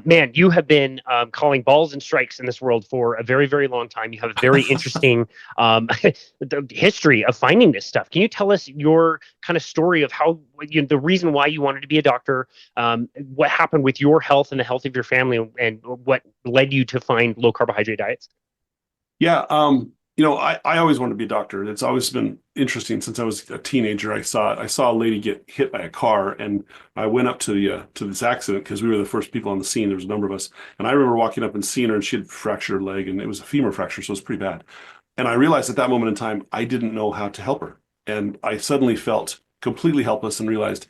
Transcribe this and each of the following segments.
Man, you have been calling balls and strikes in this world for a very, very long time. You have a very interesting history of finding this stuff. Can you tell us your kind of story of how the reason why you wanted to be a doctor, what happened with your health and the health of your family, and what led you to find low carbohydrate diets? Yeah, I always wanted to be a doctor. It's always been interesting since I was a teenager. I saw a lady get hit by a car, and I went up to this accident because we were the first people on the scene. There was a number of us, and I remember walking up and seeing her, and she had fractured her leg, and it was a femur fracture, so it was pretty bad. And I realized at that moment in time, I didn't know how to help her, and I suddenly felt completely helpless and realized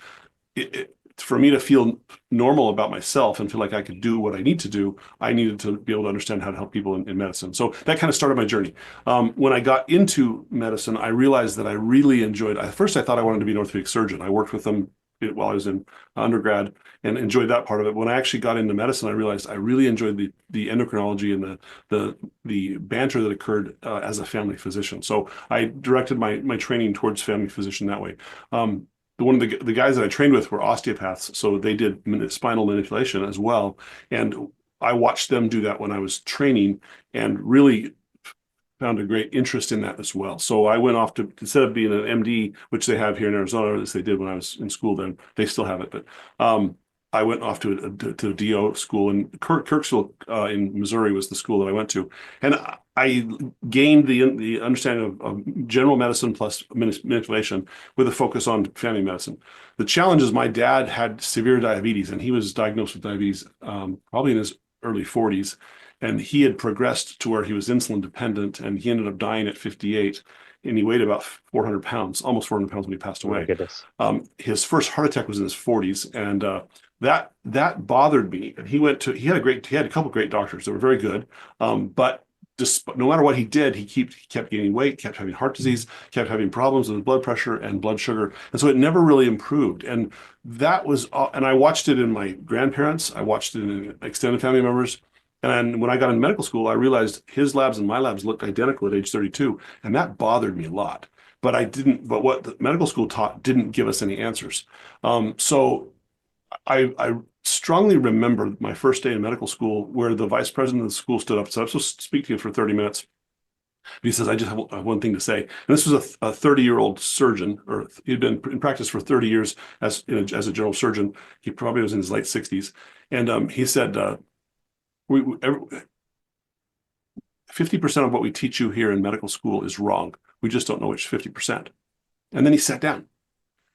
for me to feel normal about myself and feel like I could do what I need to do, I needed to be able to understand how to help people in medicine. So that kind of started my journey. When I got into medicine, I realized that I really enjoyed. At first, I thought I wanted to be an orthopedic surgeon. I worked with them while I was in undergrad and enjoyed that part of it. When I actually got into medicine, I realized I really enjoyed the endocrinology and the banter that occurred as a family physician. So I directed my training towards family physician that way. One of the guys that I trained with were osteopaths, so they did spinal manipulation as well. And I watched them do that when I was training and really found a great interest in that as well. So I went off to, instead of being an MD, which they have here in Arizona, as they did when I was in school, then they still have it. But I went off to a DO school, and Kirksville in Missouri was the school that I went to. And I gained the understanding of general medicine plus manipulation with a focus on family medicine. The challenge is my dad had severe diabetes, and he was diagnosed with diabetes probably in his early 40s. And he had progressed to where he was insulin dependent, and he ended up dying at 58. And he weighed about 400 pounds, almost 400 pounds when he passed Oh my away. goodness. His first heart attack was in his 40s, and that bothered me. And he had a couple of great doctors that were very good, but just no matter what he did, he kept gaining weight, kept having heart disease, kept having problems with his blood pressure and blood sugar, and so it never really improved. And and I watched it in my grandparents, I watched it in extended family members. And when I got in medical school, I realized his labs and my labs looked identical at age 32, and that bothered me a lot. But what the medical school taught didn't give us any answers. So I strongly remember my first day in medical school where the vice president of the school stood up. So I was supposed to speak to you for 30 minutes. He says, I just have one thing to say. And this was a 30-year-old surgeon, or he'd been in practice for 30 years as a general surgeon. He probably was in his late 60s. And he said, 50% of what we teach you here in medical school is wrong. We just don't know which 50%. And then he sat down,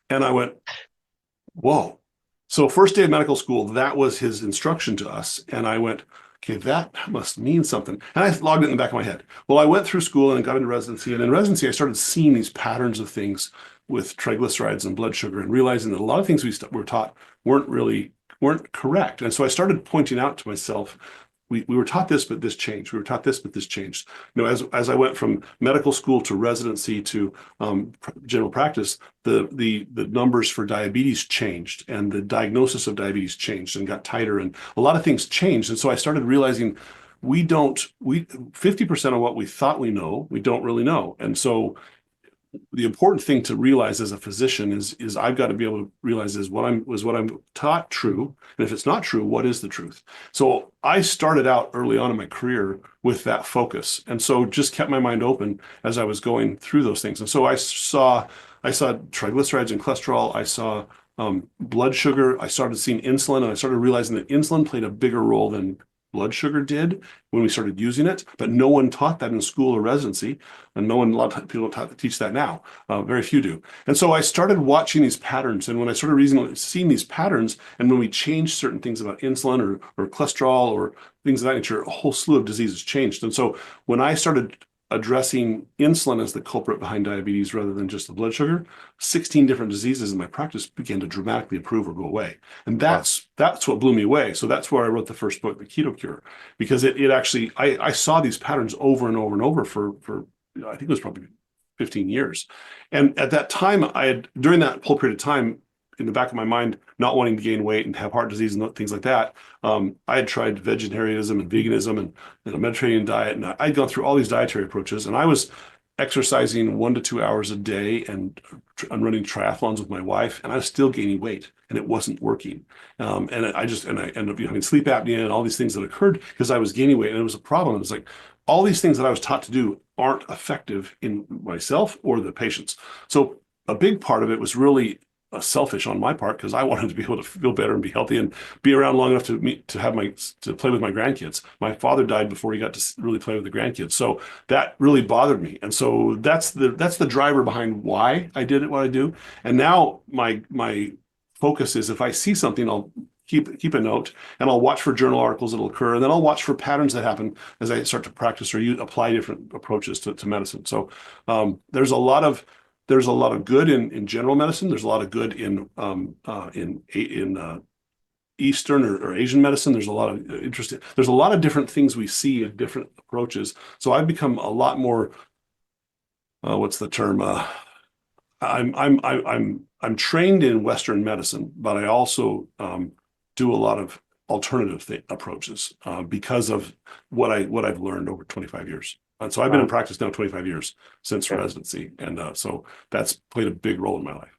and I went, whoa. So first day of medical school, that was his instruction to us. And I went, okay, that must mean something. And I logged it in the back of my head. Well, I went through school and got into residency. And in residency, I started seeing these patterns of things with triglycerides and blood sugar, and realizing that a lot of things we were taught weren't correct. And so I started pointing out to myself, we were taught this, but this changed. We were taught this, but this changed. As I went from medical school to residency to general practice, the numbers for diabetes changed, and the diagnosis of diabetes changed and got tighter, and a lot of things changed. And so I started realizing 50% of what we thought we know, we don't really know. And so the important thing to realize as a physician is I've got to be able to realize what I'm taught true, and if it's not true, what is the truth? So I started out early on in my career with that focus, and so just kept my mind open as I was going through those things. And so I saw triglycerides and cholesterol. I saw blood sugar. I started seeing insulin, and I started realizing that insulin played a bigger role than blood sugar did when we started using it, but no one taught that in school or residency, and a lot of people teach that now. Very few do. And so I started watching these patterns, and when I started seeing these patterns, and when we changed certain things about insulin or cholesterol or things of that nature, a whole slew of diseases changed. And so when I started addressing insulin as the culprit behind diabetes rather than just the blood sugar, 16 different diseases in my practice began to dramatically improve or go away. And that's what blew me away. So that's where I wrote the first book, The Keto Cure, because it actually, I saw these patterns over and over and over for I think it was probably 15 years. And at that time, during that whole period of time, in the back of my mind, not wanting to gain weight and have heart disease and things like that, I had tried vegetarianism and veganism and a Mediterranean diet, and I'd gone through all these dietary approaches, and I was exercising 1 to 2 hours a day and I'm running triathlons with my wife, and I was still gaining weight, and it wasn't working. And I ended up having sleep apnea and all these things that occurred because I was gaining weight, and it was a problem. It was like all these things that I was taught to do aren't effective in myself or the patients. So a big part of it was really selfish on my part because I wanted to be able to feel better and be healthy and be around long enough to play with my grandkids. My father died before he got to really play with the grandkids, so that really bothered me. And so that's the driver behind why I did it what I do. And now my focus is if I see something, I'll keep a note, and I'll watch for journal articles that'll occur, and then I'll watch for patterns that happen as I start to practice or apply different approaches to medicine. So there's a lot of good in general medicine. There's a lot of good in Eastern or Asian medicine. There's a lot of interesting. There's a lot of different things we see in different approaches. So I've become a lot more. What's the term? I'm trained in Western medicine, but I also do a lot of alternative approaches because of what I've learned over 25 years. And so I've been in practice now 25 years since residency. And so that's played a big role in my life.